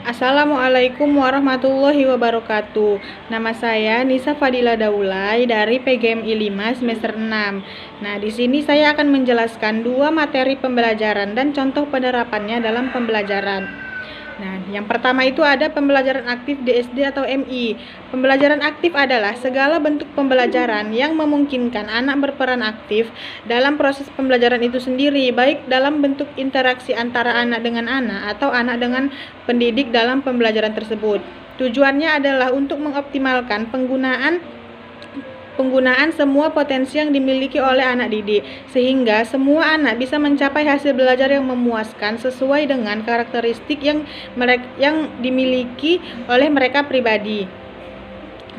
Assalamualaikum warahmatullahi wabarakatuh. Nama saya Nisa Fadila Daulay dari PGMI 5 semester 6. Nah, di sini saya akan menjelaskan dua materi pembelajaran dan contoh penerapannya dalam pembelajaran. Nah, yang pertama itu ada pembelajaran aktif DSD atau MI. Pembelajaran aktif adalah segala bentuk pembelajaran yang memungkinkan anak berperan aktif dalam proses pembelajaran itu sendiri, baik dalam bentuk interaksi antara anak dengan anak atau anak dengan pendidik dalam pembelajaran tersebut. Tujuannya adalah untuk mengoptimalkan penggunaan semua potensi yang dimiliki oleh anak didik, sehingga semua anak bisa mencapai hasil belajar yang memuaskan sesuai dengan karakteristik yang dimiliki oleh mereka pribadi.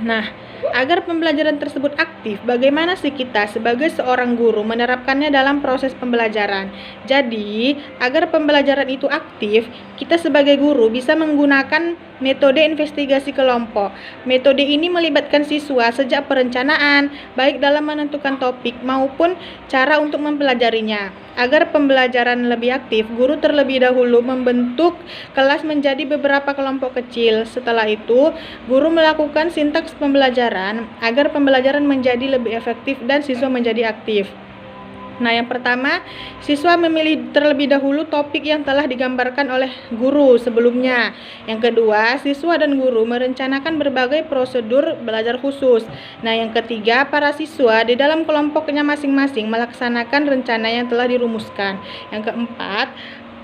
Nah, agar pembelajaran tersebut aktif, bagaimana sih kita sebagai seorang guru menerapkannya dalam proses pembelajaran? Jadi, agar pembelajaran itu aktif, kita sebagai guru bisa menggunakan metode investigasi kelompok. Metode ini melibatkan siswa sejak perencanaan, baik dalam menentukan topik maupun cara untuk mempelajarinya. Agar pembelajaran lebih aktif, guru terlebih dahulu membentuk kelas menjadi beberapa kelompok kecil. Setelah itu, guru melakukan sintaks pembelajaran agar pembelajaran menjadi lebih efektif dan siswa menjadi aktif. Nah, yang pertama, siswa memilih terlebih dahulu topik yang telah digambarkan oleh guru sebelumnya. Yang kedua, siswa dan guru merencanakan berbagai prosedur belajar khusus. Nah, yang ketiga, para siswa di dalam kelompoknya masing-masing melaksanakan rencana yang telah dirumuskan. Yang keempat,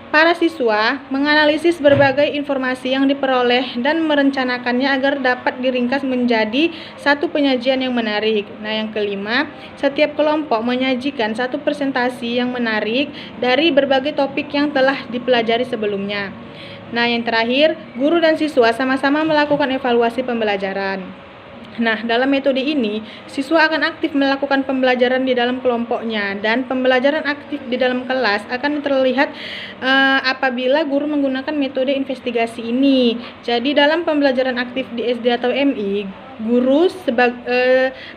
para siswa menganalisis berbagai informasi yang diperoleh dan merencanakannya agar dapat diringkas menjadi satu penyajian yang menarik. Nah, yang kelima, setiap kelompok menyajikan satu presentasi yang menarik dari berbagai topik yang telah dipelajari sebelumnya. Nah, yang terakhir, guru dan siswa sama-sama melakukan evaluasi pembelajaran. Nah, dalam metode ini, siswa akan aktif melakukan pembelajaran di dalam kelompoknya, dan pembelajaran aktif di dalam kelas akan terlihat apabila guru menggunakan metode investigasi ini. Jadi, dalam pembelajaran aktif di SD atau MI, guru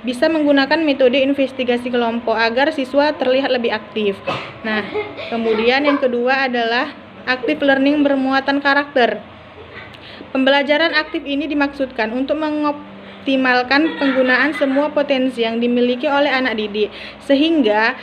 bisa menggunakan metode investigasi kelompok agar siswa terlihat lebih aktif. Nah, kemudian yang kedua adalah active learning bermuatan karakter. Pembelajaran aktif ini dimaksudkan untuk mengoptimalkan penggunaan semua potensi yang dimiliki oleh anak didik, sehingga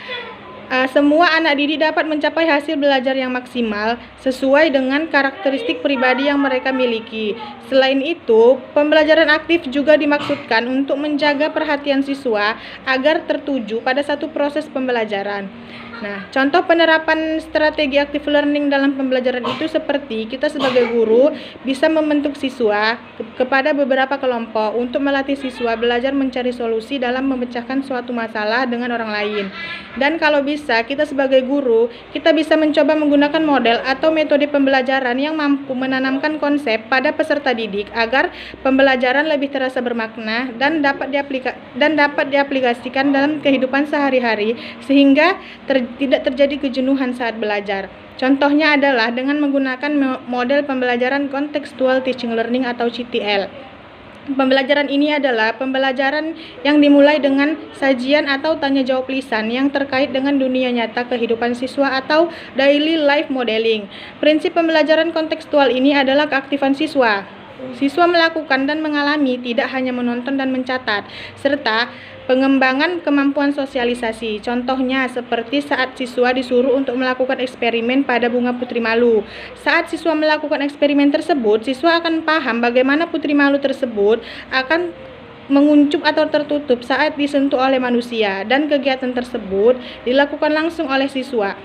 semua anak didik dapat mencapai hasil belajar yang maksimal sesuai dengan karakteristik pribadi yang mereka miliki. Selain itu, pembelajaran aktif juga dimaksudkan untuk menjaga perhatian siswa agar tertuju pada satu proses pembelajaran. Nah, contoh penerapan strategi active learning dalam pembelajaran itu seperti kita sebagai guru bisa membentuk siswa kepada beberapa kelompok untuk melatih siswa belajar mencari solusi dalam memecahkan suatu masalah dengan orang lain. Dan kalau bisa, kita sebagai guru, kita bisa mencoba menggunakan model atau metode pembelajaran yang mampu menanamkan konsep pada peserta didik agar pembelajaran lebih terasa bermakna dan dapat diaplikasikan dalam kehidupan sehari-hari sehingga tidak terjadi kejenuhan saat belajar. Contohnya adalah dengan menggunakan model pembelajaran Contextual Teaching Learning atau CTL. Pembelajaran ini adalah pembelajaran yang dimulai dengan sajian atau tanya jawab lisan yang terkait dengan dunia nyata kehidupan siswa atau daily life modeling. Prinsip pembelajaran kontekstual ini adalah keaktifan siswa. Siswa melakukan dan mengalami, tidak hanya menonton dan mencatat, serta pengembangan kemampuan sosialisasi. Contohnya seperti saat siswa disuruh untuk melakukan eksperimen pada bunga putri malu. Saat siswa melakukan eksperimen tersebut, siswa akan paham bagaimana putri malu tersebut akan menguncup atau tertutup saat disentuh oleh manusia, dan kegiatan tersebut dilakukan langsung oleh siswa.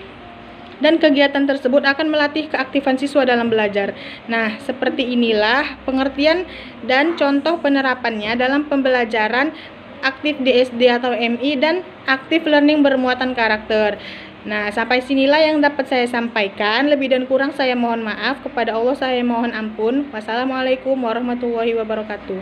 Dan kegiatan tersebut akan melatih keaktifan siswa dalam belajar. Nah, seperti inilah pengertian dan contoh penerapannya dalam pembelajaran aktif DSD atau MI dan active learning bermuatan karakter. Nah, sampai sinilah yang dapat saya sampaikan. Lebih dan kurang saya mohon maaf. Kepada Allah saya mohon ampun. Wassalamualaikum warahmatullahi wabarakatuh.